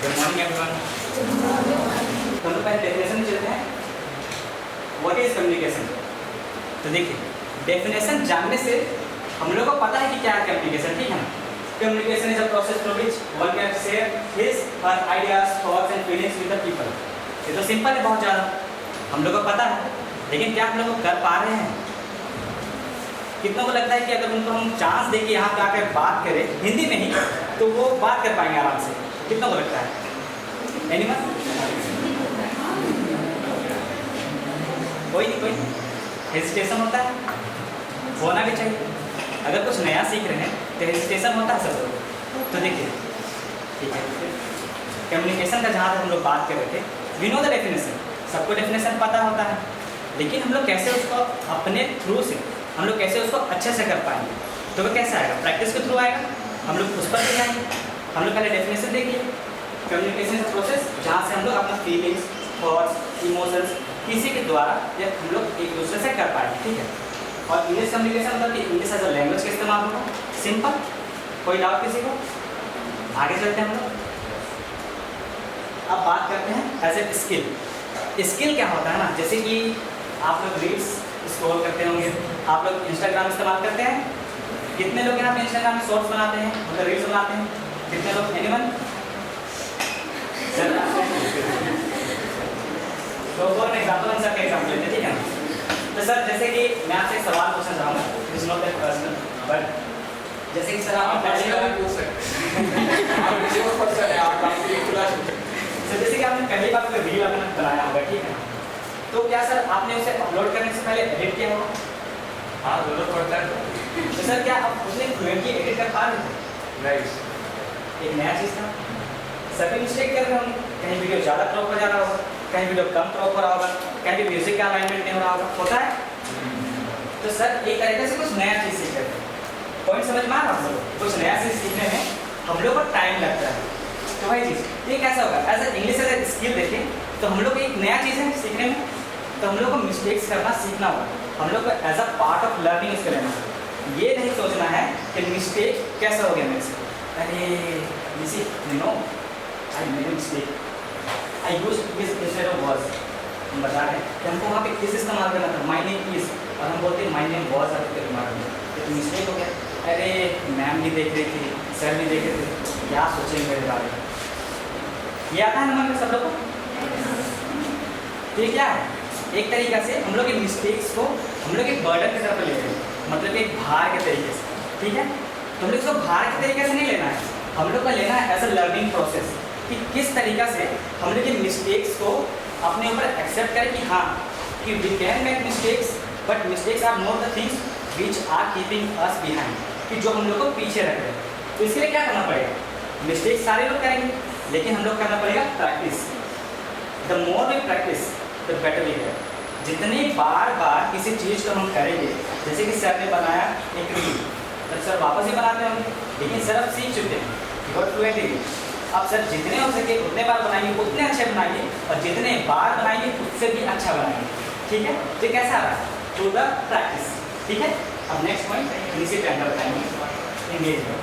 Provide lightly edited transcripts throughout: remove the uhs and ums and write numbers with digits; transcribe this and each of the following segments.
Good morning everyone. तो हम लोग पहले डेफिनेशन चलते हैं। What is communication? तो देखिए, डेफिनेशन जानने से हम लोग को पता है कि क्या है कम्युनिकेशन, ठीक है ना। Communication is a process through which one can share his her ideas, thoughts and feelings with the people. ये तो सिंपल है बहुत ज़्यादा, हम लोग को पता है, लेकिन क्या हम लोग कर पा रहे हैं? कितनों को लगता है कि अगर उनको हम चांस दें कि यहाँ पे आकर बात करें हिंदी में ही, तो वो बात कर पाएंगे आराम से? कितनों को लगता है? एनीवन? कोई नहीं, हेजिटेशन होता है, होना भी चाहिए। अगर कुछ नया सीख रहे हैं तो हेजिटेशन होता है सब लोग। तो देखिए, ठीक है, कम्युनिकेशन का जहाँ तक हम लोग बात कर रहे थे, वी नो द डेफिनेशन, सबको डेफिनेशन पता होता है, लेकिन हम लोग कैसे उसको अपने थ्रू से हम लोग कैसे उसको अच्छे से कर पाएंगे? तो वो कैसे आएगा? प्रैक्टिस के थ्रू आएगा। हम लोग उस पर भी आएंगे। हम लोग पहले डेफिनेशन देखिए। कम्युनिकेशन प्रोसेस जहाँ से हम लोग अपना फीलिंग्स, थॉट्स, इमोशंस किसी के द्वारा या हम लोग एक दूसरे से कर पाएंगे, ठीक है। और इंग्लिश कम्युनिकेशन मतलब कि इंग्लिश एज अ लैंग्वेज का इस्तेमाल होगा। सिंपल, कोई डाउट किसी को? आगे चलते हैं हम लोग। अब बात करते हैं एज ए स्किल। स्किल क्या होता है ना, जैसे कि आप लोग रील्स स्क्रॉल करते होंगे, आप लोग इंस्टाग्राम इस्तेमाल करते हैं। कितने लोग यहाँ पे इंस्टाग्राम में शॉर्ट्स बनाते हैं, मतलब रील्स बनाते हैं? कितने लोग? एनीवन? तो फॉर एग्जाम्पल हम सबका एग्जाम्पल लेते हैं, ठीक है ना। तो सर जैसे कि मैं आपसे एक सवाल पूछना चाहूँगा, it is not that personal, but जैसे कि सर आप पहले पूछ सकते सर जैसे कि आपने पहली बार कोई रील अपना बनाया होगा, ठीक है, तो क्या सर आपने उसे अपलोड करने से पहले एडिट किया होगा? हाँ, जरूरत पड़ता है। तो सर क्या आप उसने फ्लुएंटली एडिट कर पा रहे थे? नहीं, एक नया चीज़ था, सभी मिस्टेक कर रहे होंगे, कहीं वीडियो ज़्यादा क्रॉप हो जा रहा होगा, कहीं वीडियो कम क्रॉप हो रहा होगा, कहीं म्यूजिक का अलाइनमेंट नहीं हो रहा होगा, होता है। तो सर एक तरीके से कुछ नया चीज़ सीख रहे थे, पॉइंट समझ में आ रहा है? कुछ नया चीज़ सीखने में हम लोग को टाइम लगता है, तो वही चीज़ ये कैसा होगा? As a English as a skill देखें तो हम लोग एक नया चीज़ है सीखने में, तो हम लोग को मिस्टेक्स करना सीखना होगा। हम लोग को as a part of learning इसको लेना है। ये नहीं सोचना है कि मिस्टेक कैसा हो गया मेरे से, अरे no I made mistake, I use this instead of was. हम बता रहे हैं कि हमको वहाँ पे किस इस्तेमाल करना था, माई नेम इज, और हम बोलते हैं माई नेम वाज आपके तुम्हारा में, तो मिस्टेक हो गया। अरे मैम भी देख रही थी, सर भी देख रहे थे, क्या सोचेंगे मेरे बारे में? ये आता है ना मन में सब लोग को? तो ये क्या है? एक तरीका से हम लोग इन मिस्टेक्स को हम लोग एक बर्डन की तरफ ले रहे हैं, मतलब एक भार के तरीके से, ठीक है। तो हम लोग इसको भार के तरीके से नहीं लेना है, हम लोग को लेना है एज अ लर्निंग प्रोसेस, कि किस तरीका से हम लोग इन मिस्टेक्स को अपने ऊपर एक्सेप्ट करें कि हाँ, कि we can make mistakes, but mistakes are not the things which are keeping us behind, कि जो हम लोग को पीछे रख रहे हैं। तो इसके लिए क्या करना पड़ेगा? मिस्टेक्स सारे लोग करेंगे, लेकिन हम लोग करना पड़ेगा practice. The more we practice the better we get. जितने बार बार किसी चीज़ को हम करेंगे, जैसे कि सर ने बनाया एक रील, तो सर वापस ही बनाते होंगे, लेकिन सर अब सीख चुके हैं, बहुत फ्लुएंट है। अब सर जितने हो सके उतने बार बनाएंगे, उतने अच्छे बनाएंगे, और जितने बार बनाएंगे उससे भी अच्छा बनाएंगे, ठीक है। तो कैसा आ रहा है? थ्रू द प्रैक्टिस, ठीक है। अब नेक्स्ट पॉइंट इसी पे अंदर बताएंगे, एंगेजमेंट।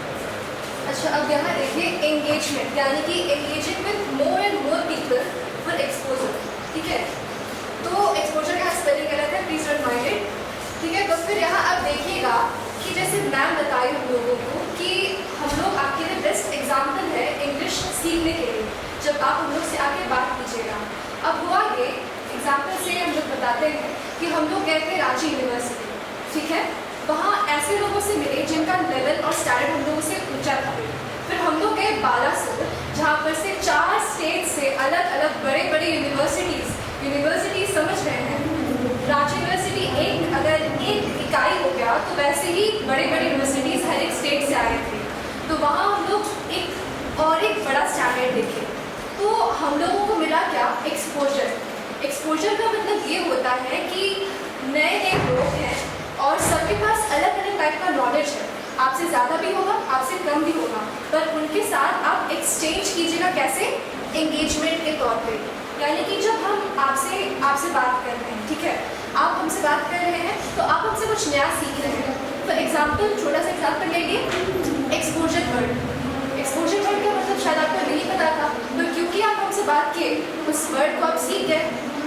अच्छा, अब यहाँ देखिए एंगेजमेंट, यानी कि engaging with more and more people for exposure, ठीक है। तो एक्सपोजर का स्पेलिंग गलत है, प्लीज डोंट माइंड इट, ठीक है। तो फिर यहाँ आप देखिएगा कि जैसे मैम बताई हम लोगों को कि हम लोग आपके लिए बेस्ट एग्जाम्पल है इंग्लिश सीखने के लिए, जब आप हम लोग से आके बात कीजिएगा। अब हुआ ये, एग्जाम्पल से हम लोग बताते हैं कि हम लोग गए थे रांची यूनिवर्सिटी, ठीक है। वहाँ ऐसे लोगों से मिले जिनका लेवल और स्टैंडर्ड हम लोगों से ऊंचा था। फिर हम लोग गए बालासोर, जहाँ पर से 4 स्टेट से अलग अलग बड़े बड़े यूनिवर्सिटीज समझ रहे हैं, रांची यूनिवर्सिटी एक अगर एक इकाई हो गया, तो वैसे ही बड़े बड़े यूनिवर्सिटीज़ हर एक स्टेट से आए थे। तो वहाँ हम लोग एक बड़ा स्टैंडर्ड देखे, तो हम लोगों को मिला क्या? एक्सपोजर। एक्सपोजर का मतलब ये होता है कि नए नए लोग हैं और सबके पास अलग अलग टाइप का नॉलेज है, आपसे ज़्यादा भी होगा, आपसे कम भी होगा, पर उनके साथ आप एक्सचेंज कीजिएगा। कैसे? एंगेजमेंट के तौर पे। यानी कि जब हम आपसे बात कर रहे हैं, ठीक है, आप हमसे बात कर रहे हैं, तो आप हमसे कुछ नया सीख रहे हैं। फॉर एग्जाम्पल, छोटा सा एग्जाम्पल ले लिए, एक्सपोजर वर्ड। एक्सपोजर वर्ड का मतलब शायद आपको नहीं पता था, तो क्यों उस वर्ड को आप सीख गए।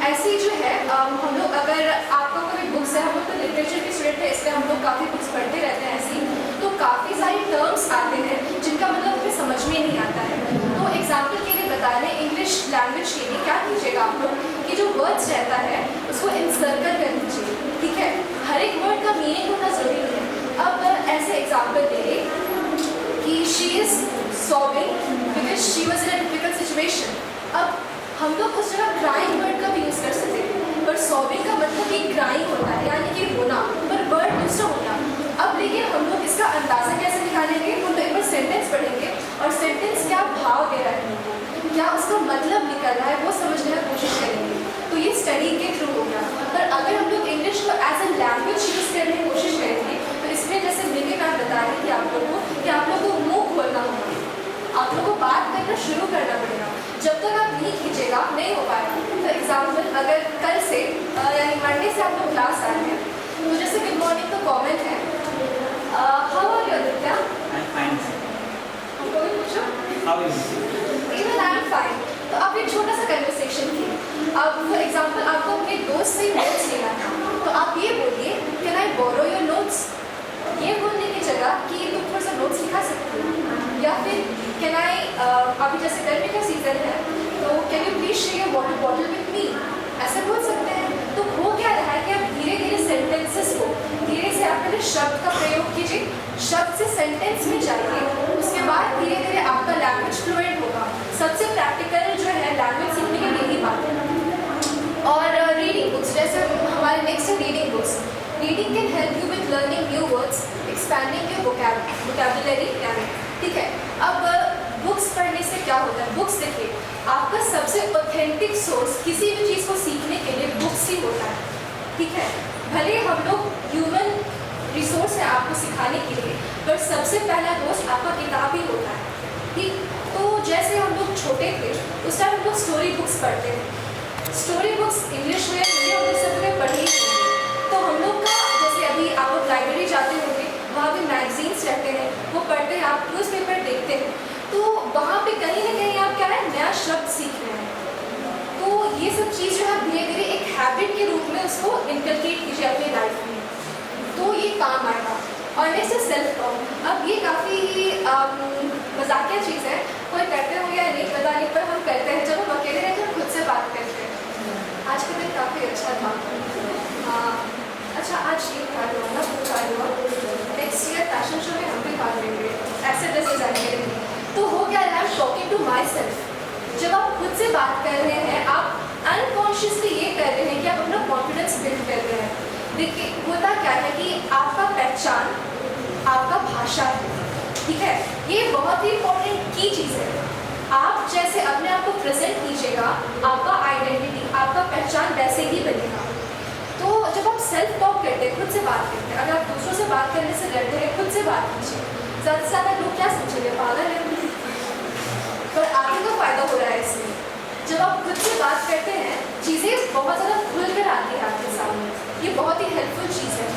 ऐसे ही जो है हम लोग, अगर आपका कोई बुक्स है, हम लोग तो लिटरेचर के स्टूडेंट है, इसलिए हम लोग काफ़ी बुक्स पढ़ते रहते हैं ऐसे ही, तो काफ़ी सारे टर्म्स आते हैं जिनका मतलब हमें समझ में नहीं आता है। तो एग्जाम्पल के लिए बता रहे हैं, इंग्लिश लैंग्वेज के लिए क्या कीजिएगा आप लोग कि जो वर्ड्स रहता है उसको इंसर्कल कर दीजिए, ठीक है। हर एक वर्ड का मीनिंग होना ज़रूरी है। अब ऐसे एग्जाम्पल ले कि she is sobbing because she was in a difficult situation. अब हम लोग उस जगह क्राइंग वर्ड का भी यूज़ कर सकते हैं, पर सॉबिंग का मतलब कि क्राइंग होता है, यानी कि रोना, पर वर्ड दूसरा होता। अब लेकिन हम लोग इसका अंदाज़ा कैसे निकालेंगे? हम लोग एक बार सेंटेंस पढ़ेंगे और सेंटेंस क्या भाव दे रहा है, क्या उसका मतलब निकल रहा है, वो समझने की कोशिश करेंगे। तो ये स्टडी के थ्रू होगा। पर अगर हम लोग इंग्लिश को एज ए लैंग्वेज यूज़ करने की कोशिश करेंगे तो इसमें जैसे मिलके मैं बता रही थी आप लोगों को कि आप लोग को मुँह खोलना होगा, आप लोग को बात करना शुरू करना पड़ेगा। जब तक आप नहीं कीजिएगा नहीं हो पाएगा। फॉर एग्जाम्पल, अगर कल से यानी मंडे से आप लोग क्लास आ रहे हैं, तो जैसे गुड मॉर्निंग तो कॉमन है, how are you Aditya? I am fine. हमको भी पूछो, how are you? Even I am fine. तो आप एक छोटा सा कन्वर्सेशन कीजिए। अब फॉर एग्जाम्पल आपको अपने दोस्त से नोट्स लेना है, तो आप ये बोलिए can I borrow your notes. ये बोलने की जगह कि तुम थोड़ा सा नोट्स लिखा सकते हो, या फिर कैन आई, अभी जैसे गर्मी का सीजन है तो can you please share your water bottle with me, ऐसे बोल सकते हैं। तो हो क्या रहा है कि आप धीरे धीरे सेंटेंसेस को धीरे से आप पहले शब्द का प्रयोग कीजिए, शब्द से सेंटेंस में जाइए, उसके बाद धीरे धीरे आपका लैंग्वेज फ्लुएंट होगा। सबसे प्रैक्टिकल जो है लैंग्वेज सीखने की यही बात है। और रीडिंग बुक्स, जैसे हमारे नेक्स्ट है reading books. Reading can help you with learning new words, expanding your vocabulary, ठीक है। अब बुक्स पढ़ने से क्या होता है? बुक्स देखिए, आपका सबसे ऑथेंटिक सोर्स किसी भी चीज़ को सीखने के लिए बुक्स ही होता है, ठीक है। भले हम लोग ह्यूमन रिसोर्स है आपको सिखाने के लिए, पर सबसे पहला दोस्त आपका किताब ही होता है, ठीक। तो जैसे हम लोग छोटे थे उस टाइम हम लोग स्टोरी बुक्स पढ़ते थे। स्टोरी बुक्स इंग्लिश में हिंदी हम लोग सब लोग पढ़ी होंगे। तो हम लोग का जैसे अभी आप लोग लाइब्रेरी जाते होंगे, वहाँ पे मैगजीन्स रहते हैं, वो पढ़ते हैं, आप न्यूज़पेपर देखते हैं, तो वहाँ पे कहीं ना कहीं आप क्या है नया शब्द सीख रहे हैं। तो ये सब चीज़ जो है धीरे धीरे एक हैबिट के रूप में उसको इनकलकेट कीजिए अपनी लाइफ में, तो ये काम आएगा। और नेक्स्ट है सेल्फ टॉक। अब ये काफ़ी मजाकिया चीज़ है, कोई करते होंगे या नहीं पता नहीं, पर हम करते हैं जब हम अकेले रहते हैं खुद से बात करते हैं। आज का दिन काफ़ी अच्छा था। हाँ अच्छा, आज ये कार्ड हुआ ना, वो कार्ड हुआ, नेक्स्ट ईयर फैशन शो में हम भी भाग लेंगे, ऐसे ड्रेसेस आएंगे। तो हो गया I am talking to myself. जब आप खुद से बात कर रहे हैं, आप अनकॉन्शियसली ये कर रहे हैं कि आप अपना कॉन्फिडेंस बिल्ड कर रहे हैं। देखिए होता क्या है कि आपका पहचान आपका भाषा है, ठीक है। ये बहुत ही इंपॉर्टेंट की चीज़ है। आप जैसे अपने आप को प्रेजेंट कीजिएगा, आपका आइडेंटिटी, आपका पहचान वैसे ही बनेगा। तो जब आप सेल्फ टॉक करते हैं, खुद से बात करते हैं, अगर आप दूसरों से बात करने से डरते हैं, खुद से बात कीजिए। ज़्यादा से ज़्यादा लोग क्या सोचेंगे, पागल है, पर आगे का फ़ायदा हो रहा है इसमें। जब आप खुद से बात करते हैं, चीज़ें बहुत ज़्यादा खुल कर आती है आपके सामने, ये बहुत ही हेल्पफुल चीज़ है।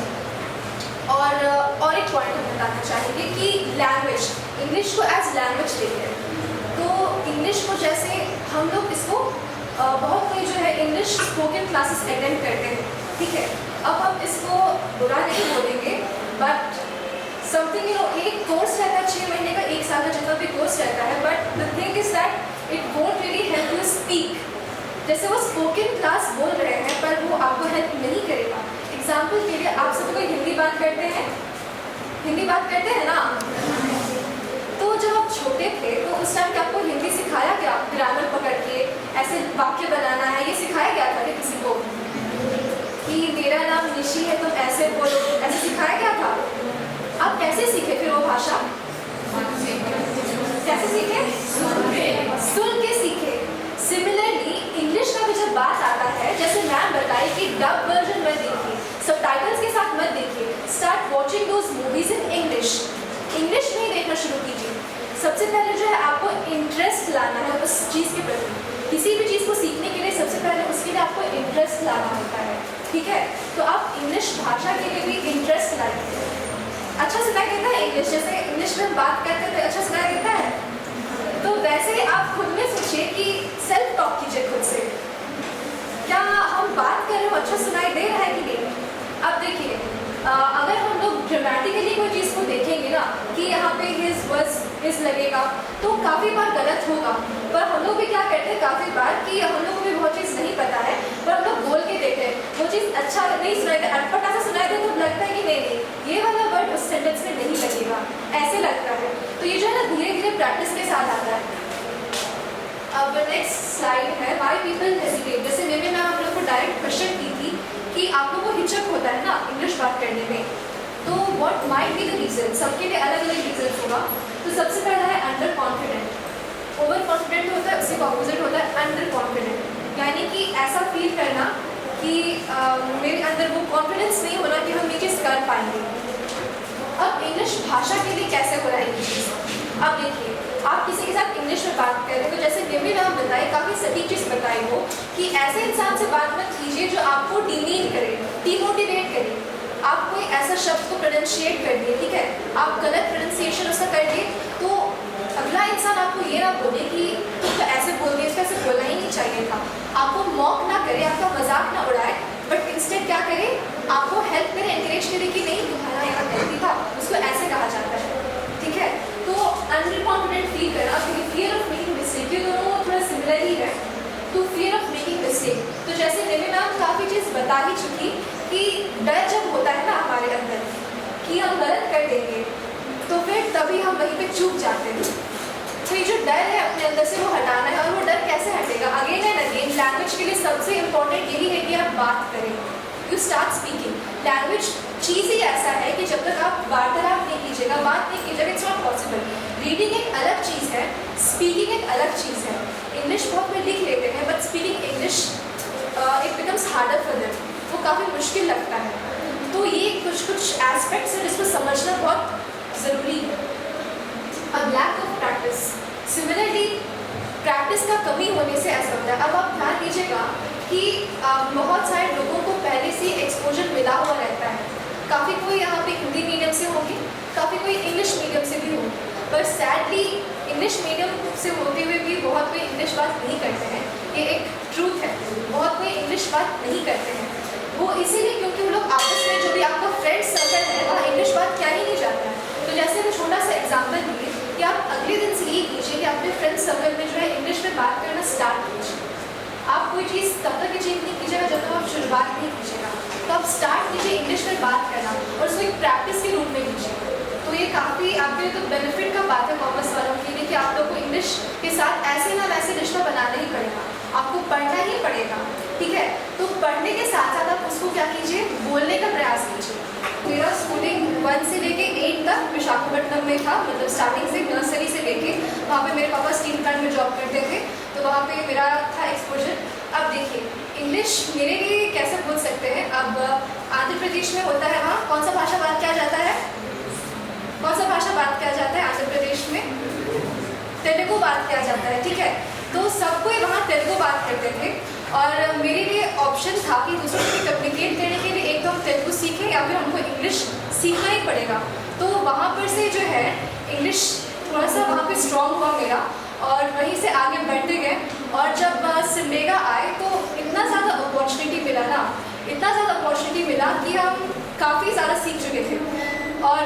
और एक पॉइंट हम बताना चाहेंगे कि लैंग्वेज, इंग्लिश को एज लैंग्वेज लेते हैं। तो इंग्लिश को जैसे हम लोग इसको बहुत कोई जो है इंग्लिश स्पोकन क्लासेस अटेंड करते हैं, ठीक है। अब हम इसको बुरा नहीं बोलेंगे, बट समथिंग एक कोर्स रहता है 6 महीने का, 1 साल का जितना भी कोर्स रहता है, but the thing is that it won't really help you speak. जैसे वो स्पोकन क्लास बोल रहे हैं पर वो आपको हेल्प नहीं करेगा। एग्जाम्पल के लिए आप सब कोई हिंदी बात करते हैं, हिंदी बात करते हैं ना। तो जब आप छोटे थे तो उस टाइम क्या आपको हिंदी सिखाया गया? ग्रामर पकड़ के ऐसे वाक्य बनाना है, ये सिखाया गया था कि किसी को कि मेरा नाम निशी है तुम ऐसे बोलो, ऐसे सिखाया गया था? आप कैसे सीखे फिर वो भाषा? कैसे सीखे? सुन के सीखे। सिमिलरली इंग्लिश का भी जब बात आता है, जैसे मैम बताई कि डब वर्जन मत देखिए, सबटाइटल्स के साथ मत देखिए, start watching those movies in English. English में ही देखना शुरू कीजिए। सबसे पहले जो है आपको इंटरेस्ट लाना है उस चीज़ के प्रति। किसी भी चीज़ को सीखने के लिए सबसे पहले उसके लिए आपको इंटरेस्ट लाना होता है, ठीक है। तो आप इंग्लिश भाषा के लिए भी इंटरेस्ट लाइए। अच्छा सुनाई देता है इंग्लिश? जैसे इंग्लिश में बात करते थे, अच्छा सुनाई देता है? तो वैसे ही आप खुद में सोचिए कि सेल्फ टॉक कीजिए खुद से अगर हम लोग ग्रामेटिकली कोई चीज़ को देखेंगे ना कि यहाँ पे हिज वर्स हिज लगेगा तो काफ़ी बार गलत होगा। पर हम लोग भी क्या करते हैं काफ़ी बार कि हम लोग को भी बहुत चीज़ नहीं पता है पर हम लोग बोल के देते हैं वो चीज़ अच्छा नहीं सुनाई दे, अटपटा सा सुनाई दे तो लगता है कि नहीं ये वाला वर्ड उस सेंटेंस में नहीं लगेगा, ऐसे लगता है। तो ये जो है ना धीरे धीरे प्रैक्टिस के साथ आता है। अब नेक्स्ट स्लाइड है व्हाई पीपल हेजिटेट। जैसे मैंने आप लोग को डायरेक्ट क्वेश्चन की थी कि आप लोगों को हिचक होता है ना इंग्लिश बात करने में, तो what might be the reason, सबके लिए अलग अलग रीजन होगा। तो सबसे पहला है अंडर कॉन्फिडेंट। ओवर कॉन्फिडेंट होता है उसके ऑपोजिट होता है अंडर कॉन्फिडेंट, यानी कि ऐसा फील करना कि मेरे अंदर वो कॉन्फिडेंस नहीं होना कि हम ये चीज़ कर पाएंगे। अब इंग्लिश भाषा के लिए कैसे हो रहा है ये चीज़, अब देखिए आप किसी के साथ इंग्लिश में बात करें तो जैसे निम्मी मैम बताए काफ़ी सटीक चीज़ बताई हो कि ऐसे इंसान से बात मत कीजिए जो आपको डिमीन करे, डिमोटिवेट करे। आप कोई ऐसा शब्द को प्रोनाउंशिएट कर दिए, ठीक है, आप गलत प्रोनाउंसिएशन उसका कर दिए तो अगला इंसान आपको ये ना बोले कि तुम तो ऐसे बोल दिए, इसको ऐसे बोलना ही नहीं चाहिए था। आपको मॉक ना करे, आपका मजाक ना उड़ाए, बट इंस्टेड क्या करे, आपको हेल्प करे, एनकरेज करे कि नहीं तुम्हारा यहाँ गलती था, उसको ऐसे कहा जाता है, ठीक है। तो अंडर कॉन्फिडेंट फील करना, फियर ऑफ मेकिंग मिस्टेक, ये दोनों थोड़ा सिमिलर ही है। तो फियर ऑफ मेकिंग मिस्टेक, तो जैसे निम्मी मैम काफ़ी चीज़ बता ही चुकी कि डर जब होता है ना हमारे अंदर कि हम गलत कर देंगे तो फिर तभी हम वहीं पे चूक जाते हैं। तो ये जो डर है अपने अंदर से वो हटाना है। और वो डर कैसे हटेगा, अगेन एंड अगेन लैंग्वेज के लिए सबसे इम्पोर्टेंट यही है कि आप बात करें, यू स्टार्ट स्पीकिंग। लैंग्वेज चीज़ ही ऐसा है कि जब तक आप वार्तालाप नहीं कीजिएगा, बात नहीं कीजिएगा, इट्स नॉट पॉसिबल। रीडिंग एक अलग चीज़ है, स्पीकिंग एक अलग चीज़ है। इंग्लिश बहुत कोई लिख लेते हैं but speaking English it becomes harder for them, वो काफ़ी मुश्किल लगता है। तो ये कुछ एस्पेक्ट्स हैं जिसको समझना बहुत ज़रूरी है। अब lack of practice, similarly practice का कमी होने से ऐसा होता है। अब आप ध्यान दीजिएगा कि बहुत सारे लोगों को पहले से एक्सपोजर मिला हुआ रहता है। काफ़ी कोई यहाँ पे हिंदी मीडियम से होंगे, काफ़ी कोई इंग्लिश मीडियम से भी होंगे, पर सैडली इंग्लिश मीडियम से होते हुए भी बहुत कोई इंग्लिश बात नहीं करते हैं। ये एक ट्रूथ है, बहुत कोई इंग्लिश बात नहीं करते हैं। वो इसीलिए क्योंकि वो लोग आपस में जो भी आपका फ्रेंड सर्कल है वहाँ इंग्लिश बात क्या ही नहीं जाता है। तो जैसे हम छोटा सा एग्जाम्पल दिए कि आप अगले दिन से ये कीजिए कि अपने फ्रेंड सर्कल में जो है इंग्लिश में बात करना स्टार्ट कीजिए। आप कोई चीज़ तब तक अचीव नहीं कीजिएगा जब तक आप शुरुआत नहीं कीजिएगा। तो आप स्टार्ट कीजिए इंग्लिश में बात करना और उसको एक प्रैक्टिस के रूप में कीजिए। तो ये काफ़ी आपके लिए तो बेनिफिट का बात है कॉमर्स वालों के लिए कि आप लोग को इंग्लिश के साथ ऐसे ना वैसे रिश्ता बनाना ही पड़ेगा, आपको पढ़ना ही पड़ेगा, ठीक है। तो पढ़ने के साथ साथ आप उसको क्या कीजिए, बोलने का प्रयास कीजिए। मेरा स्कूलिंग 1 से लेके 8 तक विशाखापट्टनम में था, मतलब स्टार्टिंग से नर्सरी से लेके वहाँ पे मेरे पापा स्टील प्लांट में जॉब करते थे, तो वहाँ पे मेरा था एक्सपोजर। अब देखिए इंग्लिश मेरे लिए कैसे बोल सकते हैं। अब आंध्र प्रदेश में होता है, वहाँ कौन सा भाषा बात किया जाता है, कौन सा भाषा बात किया जाता है आंध्र प्रदेश में, तेलुगु बात किया जाता है, ठीक है। तो सब कोई वहाँ तेलुगु बात करते थे और मेरे लिए ऑप्शन था कि दूसरों से कम्युनिकेट करने के लिए एक तो हम तेलुगु सीखें या फिर हमको इंग्लिश सीखना ही पड़ेगा। तो वहाँ पर से जो है इंग्लिश थोड़ा सा वहाँ पे स्ट्रॉन्ग हुआ मेरा और वहीं से आगे बढ़ते गए। और जब सिमडेगा आए तो इतना ज़्यादा अपॉर्चुनिटी मिला ना, इतना ज़्यादा अपॉर्चुनिटी मिला कि हम काफ़ी ज़्यादा सीख चुके थे। और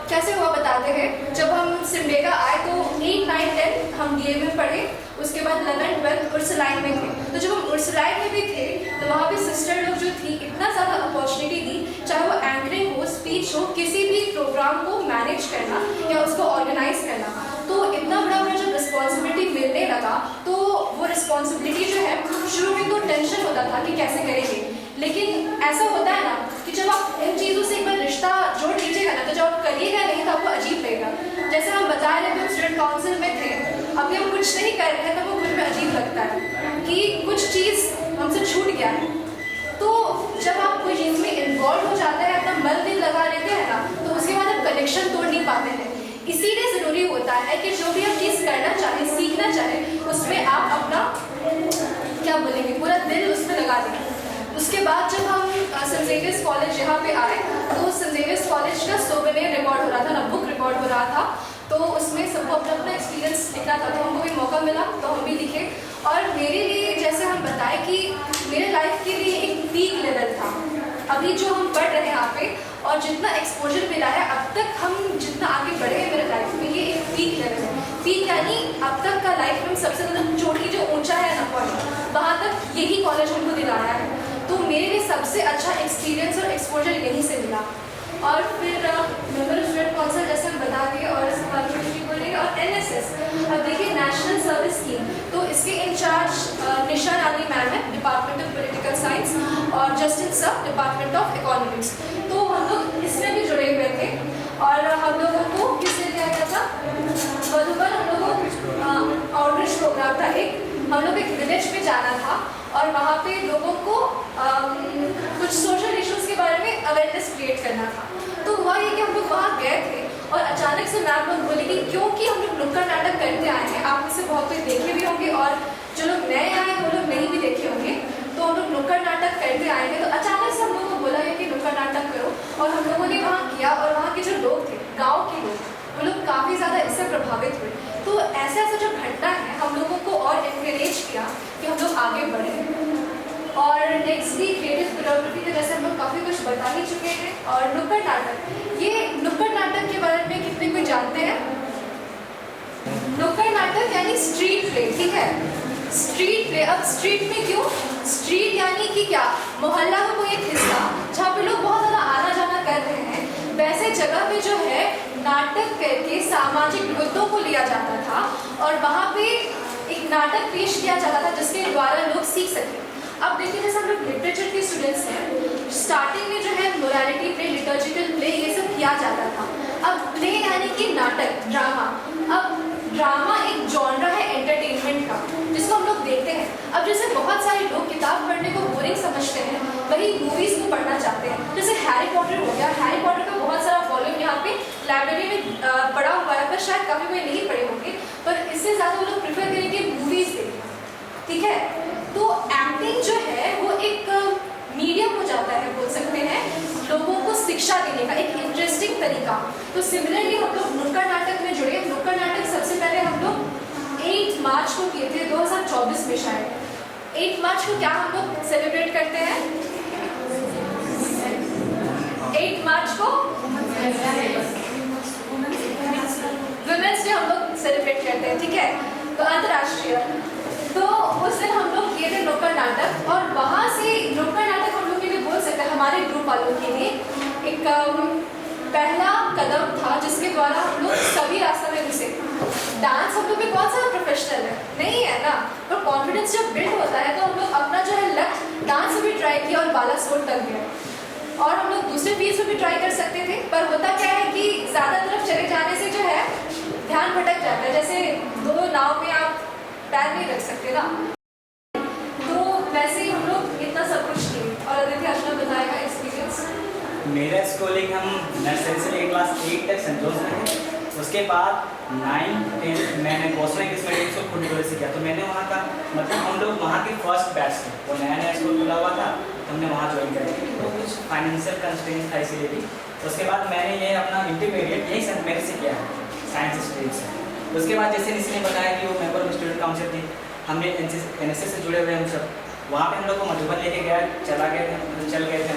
कैसे हुआ बताते हैं, जब हम सिमडेगा आए तो 8, 9, 10 हम डीए में पढ़े, उसके बाद 11, 12 उर्सुलाइन में थे। तो जब हम उर्सुलाइन में भी थे तो वहाँ पे सिस्टर लोग जो थी इतना ज़्यादा अपॉर्चुनिटी दी, चाहे वो एंकरिंग हो, स्पीच हो, किसी भी प्रोग्राम को मैनेज करना या उसको ऑर्गेनाइज करना। तो इतना बड़ा जब रिस्पॉन्सिबिलिटी मिलने लगा तो वो रिस्पॉन्सिबिलिटी जो है शुरू में तो टेंशन होता था कि कैसे करेंगे, लेकिन ऐसा होता है ना कि जब आप इन चीज़ों से एक बार रिश्ता जोड़ लीजिएगा ना तो जब आप करिएगा नहीं तो आपको अजीब लगेगा। जैसे हम बता रहे थे स्टूडेंट काउंसिल में थे, अभी हम कुछ नहीं कर रहे हैं तो वो खुद में अजीब लगता है कि कुछ चीज़ हमसे छूट गया है। तो जब आप कोई चीज़ में इन्वॉल्व हो जाते हैं, अपना मन दिल लगा लेते हैं ना, तो उसके बाद आप कनेक्शन तोड़ नहीं पाते हैं। इसीलिए ज़रूरी होता है कि जो भी आप चीज़ करना चाहें, सीखना चाहें, उसमें आप अपना क्या बोलेंगे पूरा दिल उसमें लगा दें। उसके बाद जब हम सेंट जेवियर्स कॉलेज यहाँ पे आए तो सेंट जेवियर्स कॉलेज का सोवेनियर रिकॉर्ड हो रहा था ना, बुक रिकॉर्ड हो रहा था, तो उसमें सबको अपना अपना एक्सपीरियंस लिखना था। तो हमको भी मौका मिला तो हम भी लिखे। और मेरे लिए जैसे हम बताएं कि मेरे लाइफ के लिए एक पीक लेवल था अभी जो हम पढ़ रहे हैं यहाँ पे, और जितना एक्सपोजर मिला है अब तक, हम जितना आगे बढ़े हैं मेरे लाइफ में, ये एक पीक लेवल है। पीक यानी अब तक का लाइफ में सबसे ज़्यादा चोटी जो ऊंचा है ना पॉइंट, वहाँ तक यही कॉलेज हमको दिलाया है। तो मेरे लिए सबसे अच्छा एक्सपीरियंस और एक्सपोजर यहीं से मिला। और फिर मेंबर स्टूडेंट काउंसिल जैसे हम बता दिए, और इसके बारे में कुछ बोलेंगे। और एनएसएस, अब देखिए नेशनल सर्विस स्कीम, तो इसके इंचार्ज निशा रानी मैम है, डिपार्टमेंट ऑफ पॉलिटिकल साइंस, और Justin sir, department of economics. तो हम लोग इसमें भी जुड़े हुए थे। और हम लोगों को किसने दिया गया था, मधुबन, हम लोगों को आउटरीच प्रोग्राम था एक, हम लोग एक विलेज पे जाना था और वहाँ पे लोगों को कुछ सोशल इश्यूज़ के बारे में अवेयरनेस क्रिएट करना था। तो हुआ ये कि हम लोग वहाँ गए थे और अचानक से मैम लोग बोली कि क्योंकि हम लोग नुक्कड़ नाटक करते आए हैं, आप इसे बहुत कोई देखे भी होंगे और जो लोग नए आए हैं वो लोग नहीं भी देखे होंगे, तो हम लोग नुक्कड़ नाटक करते आए हैं। तो अचानक से हम लोगों को बोला है कि नुक्कड़ नाटक करो, और हम लोगों ने वहाँ किया। और वहाँ के जो लोग थे, गाँव के लोग, वो लोग काफ़ी ज़्यादा इससे प्रभावित हुए। तो ऐसा ऐसा जो घटना है हम लोगों को और इनकरेज किया कि हम लोग आगे बढ़ें। और नेक्स्ट भी क्रिएटिव कोरियोग्राफी के जैसे हम लोग काफ़ी कुछ बता ही चुके हैं। और नुक्कड़ नाटक, ये नुक्कड़ नाटक के बारे में कितने कोई जानते हैं? नुक्कड़ नाटक यानी स्ट्रीट प्ले, ठीक है, स्ट्रीट प्ले। अब स्ट्रीट में क्यों? स्ट्रीट यानी कि क्या, मोहल्ला का कोई एक हिस्सा जहाँ पे लोग बहुत ज़्यादा आना जाना कर रहे हैं, वैसे जगह पे जो है नाटक करके सामाजिक मुद्दों को लिया जाता था और वहाँ पे एक नाटक पेश किया जाता था जिसके द्वारा लोग सीख सकें। अब देखिए जैसे हम लोग लिटरेचर के स्टूडेंट्स हैं, स्टार्टिंग में जो है मोरालिटी प्ले, लिटर्जिकल प्ले, ये सब किया जाता था। अब प्ले यानी कि नाटक, ड्रामा। अब ड्रामा एक जॉनरा है एंटरटेनमेंट का जिसको हम लोग देखते हैं। अब जैसे बहुत सारे लोग किताब पढ़ने को बोरिंग समझते हैं, वही मूवीज़ को पढ़ना चाहते हैं। जैसे हैरी पॉटर हो गया, हैरी पॉटर का बहुत सारा वॉल्यूम यहाँ पे लाइब्रेरी में पढ़ा हुआ है, पर शायद काफ़ी कोई नहीं पढ़े होंगे, पर इससे ज़्यादा वो लोग प्रेफर करेंगे मूवीज़ देखना, ठीक है। तो एक्टिंग जो है वो एक मीडियम हो जाता है, बोल सकते हैं, लोगों को शिक्षा देने का एक इंटरेस्टिंग तरीका। तो सिमिलरली हम लोग नुक्कड़ नाटक में जुड़े। नुक्कड़ नाटक सबसे पहले हम लोग 8 मार्च को किए थे, 2024 में शायद। 8 मार्च को क्या हम लोग सेलिब्रेट करते हैं? 8 मार्च को वुमेन्स डे हम लोग सेलिब्रेट करते हैं, ठीक है, तो अंतर्राष्ट्रीय। तो उस दिन हम लोग किए थे नुक्कड़ नाटक, और वहाँ से नुक्कड़ नाटक हम लोग के लिए बोल सकते हैं हमारे ग्रुप वालों के लिए एक पहला कदम था जिसके द्वारा हम लोग सभी रास्ते में घुसे। डांस हम लोग में कौन सा प्रोफेशनल है, नहीं है ना, पर कॉन्फिडेंस जब बिल्ड होता है तो हम लोग अपना जो है लक्ष्य डांस में भी ट्राई किया और बालासोर तक गया। और हम लोग दूसरे फील्ड में भी ट्राई कर सकते थे, पर होता क्या है कि ज़्यादा तरफ चले जाने से जो है ध्यान भटक जाता है। जैसे 2 नाव में आप पैर नहीं रख सकते ना, तो वैसे ही हम लोग इतना सब कुछ किए। और अदिति अर्चना बताएगा एक्सपीरियंस। मेरा स्कूलिंग हम नर्सरी से लेकर क्लास 8 तक सेंट जोन्स में है। उसके बाद 9, 10 मैंने बॉस्टन इंग्लिश मीडियम स्कूल खुली से किया। तो मैंने वहाँ का मतलब हम लोग वहाँ के फर्स्ट बैच थे, वो नया नया स्कूल खुला हुआ था, तो हमने वहाँ ज्वाइन किया। तो कुछ फाइनेंशियल कंस्ट्रेंट था इसीलिए भी। उसके बाद मैंने ये अपना इंटरमीडिएट यही सेंट मेरी से किया है, साइंस स्ट्रीम से। उसके बाद जैसे इसने बताया कि वो मेंबर ऑफ स्टूडेंट काउंसिल थी, हमने NSS से जुड़े हुए हम सब। वहाँ पे हम लोग को मधुबन लेके गया, चल गए थे हम लोग, चल गए थे।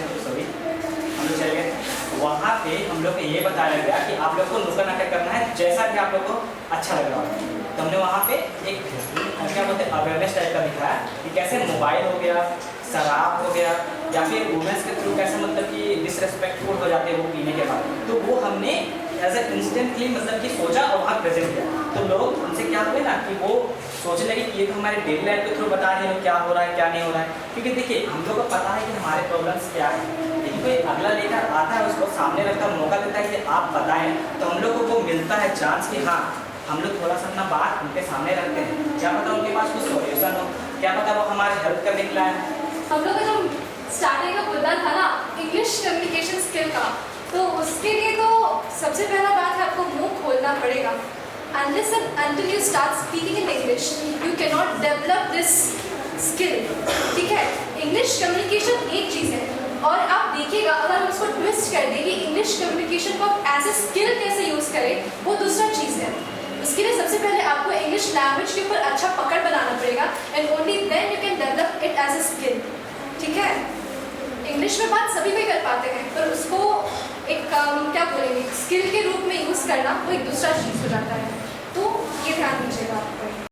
वहाँ पे हम लोग को ये बताया गया कि आप लोग को नुक्कड़ नाटक करना है जैसा कि आप लोग को अच्छा लग रहा है। तो हमने वहाँ पे एक क्या बोलते हैं अवेयरनेस टाइप का दिखाया कि कैसे मोबाइल हो गया, शराब हो गया, या फिर वुमेंस के थ्रू कैसे मतलब कि डिसरेस्पेक्टफुल हो जाते हैं वो पीने के बाद। तो वो हमने एज ए इंस्टेंटली मतलब कि सोचा और वहाँ प्रेजेंट किया। तो लोग उनसे क्या हुए ना कि वो सोचने लगे कि ये तो हमारे डेली लाइफ के थ्रू बता रहे हैं क्या हो रहा है क्या नहीं हो रहा है। क्योंकि देखिए हम लोग को पता है कि हमारे प्रॉब्लम्स क्या है, लेकिन कोई अगला लेकर आता है, उसको सामने रखकर मौका देता है कि आप बताएं, तो हम लोग को मिलता है चांस कि हाँ हम लोग थोड़ा सा अपना बात उनके सामने रखते हैं। क्या पता उनके पास कुछ सॉल्यूशन हो, क्या पता वो हमारे हेल्प करने के लिए आए। हम लोग का जो स्टार्टिंग का मुद्दा था ना इंग्लिश कम्युनिकेशन स्किल का, तो उसके लिए तो सबसे पहला बात है आपको मुंह खोलना पड़ेगा। Unless and until you start speaking in English, you cannot develop this skill, ठीक है। इंग्लिश कम्युनिकेशन एक चीज़ है, और आप देखिएगा अगर हम उसको ट्विस्ट कर दें कि इंग्लिश कम्युनिकेशन को आप एज ए स्किल कैसे यूज़ करें, वो दूसरा चीज़ है। उसके लिए सबसे पहले आपको इंग्लिश लैंग्वेज के ऊपर अच्छा पकड़ बनाना पड़ेगा, and only then you can develop it as a skill, ठीक है। इंग्लिश में बात सभी कोई कर पाते हैं, पर उसको एक क्या बोलेंगे स्किल के रूप में यूज़ करना वो एक दूसरा चीज़ हो जाता है। तो ये ध्यान दीजिएगा आप।